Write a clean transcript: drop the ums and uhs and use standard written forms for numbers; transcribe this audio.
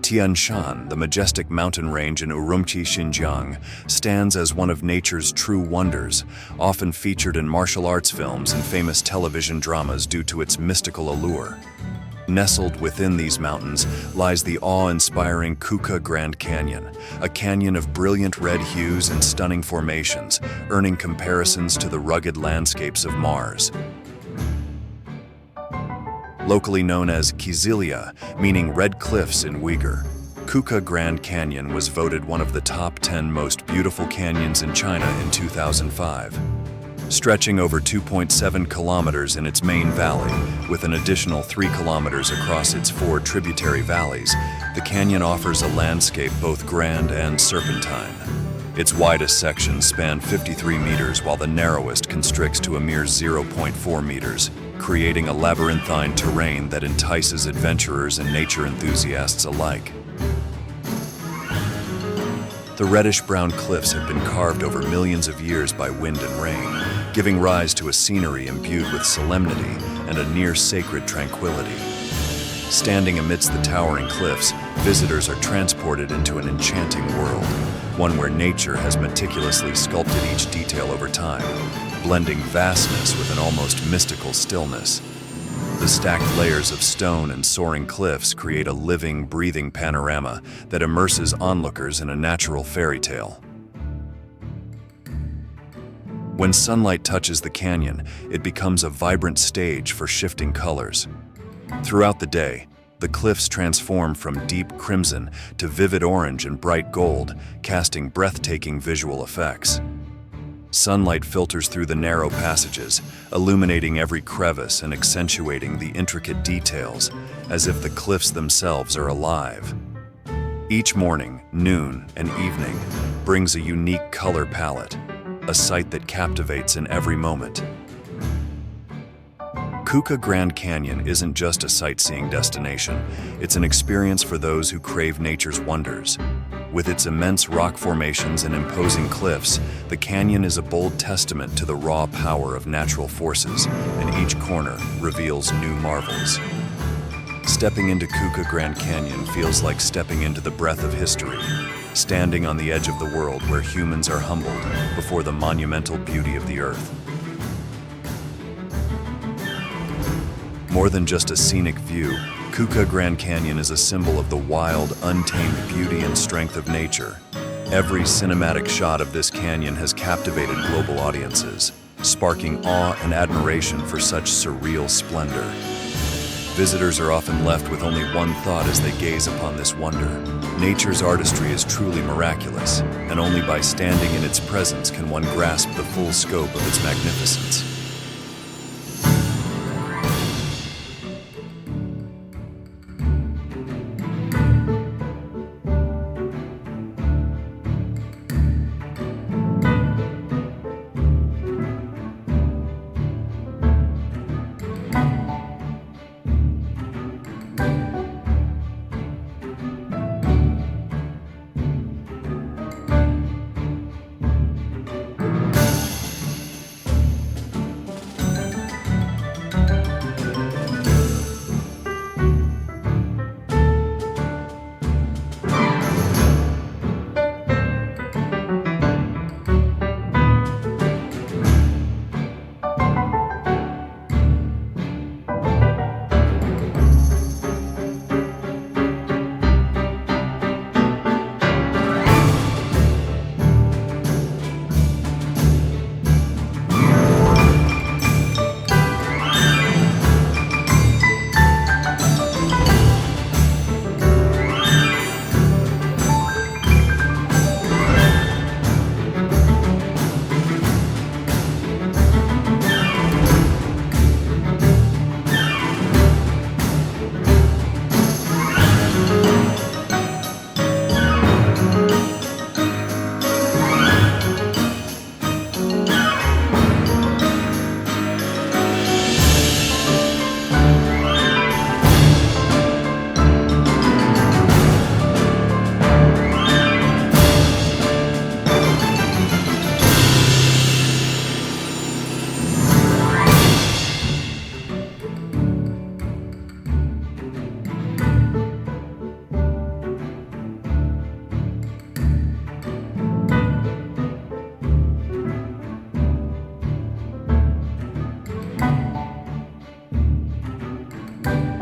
Tian Shan, the majestic mountain range in Urumqi, Xinjiang, stands as one of nature's true wonders, often featured in martial arts films and famous television dramas due to its mystical allure. Nestled within these mountains lies the awe-inspiring Kuka Grand Canyon, a canyon of brilliant red hues and stunning formations, earning comparisons to the rugged landscapes of Mars. Locally known as Kizilia, meaning red cliffs in Uyghur, Kuka Grand Canyon was voted one of the top 10 most beautiful canyons in China in 2005. Stretching over 2.7 kilometers in its main valley, with an additional 3 kilometers across its 4 tributary valleys, the canyon offers a landscape both grand and serpentine. Its widest sections span 53 meters, while the narrowest constricts to a mere 0.4 meters, creating a labyrinthine terrain that entices adventurers and nature enthusiasts alike. The reddish-brown cliffs have been carved over millions of years by wind and rain, giving rise to a scenery imbued with solemnity and a near-sacred tranquility. Standing amidst the towering cliffs, visitors are transported into an enchanting world, one where nature has meticulously sculpted each detail over time, blending vastness with an almost mystical stillness. The stacked layers of stone and soaring cliffs create a living, breathing panorama that immerses onlookers in a natural fairy tale. When sunlight touches the canyon, it becomes a vibrant stage for shifting colors. Throughout the day, the cliffs transform from deep crimson to vivid orange and bright gold, casting breathtaking visual effects. Sunlight filters through the narrow passages, illuminating every crevice and accentuating the intricate details, as if the cliffs themselves are alive. Each morning, noon, and evening brings a unique color palette, a sight that captivates in every moment. Kuka Grand Canyon isn't just a sightseeing destination, it's an experience for those who crave nature's wonders. With its immense rock formations and imposing cliffs, the canyon is a bold testament to the raw power of natural forces, and each corner reveals new marvels. Stepping into Kuka Grand Canyon feels like stepping into the breath of history, standing on the edge of the world where humans are humbled before the monumental beauty of the earth. More than just a scenic view, Kuka Grand Canyon is a symbol of the wild, untamed beauty and strength of nature. Every cinematic shot of this canyon has captivated global audiences, sparking awe and admiration for such surreal splendor. Visitors are often left with only one thought as they gaze upon this wonder. Nature's artistry is truly miraculous, and only by standing in its presence can one grasp the full scope of its magnificence. Geological.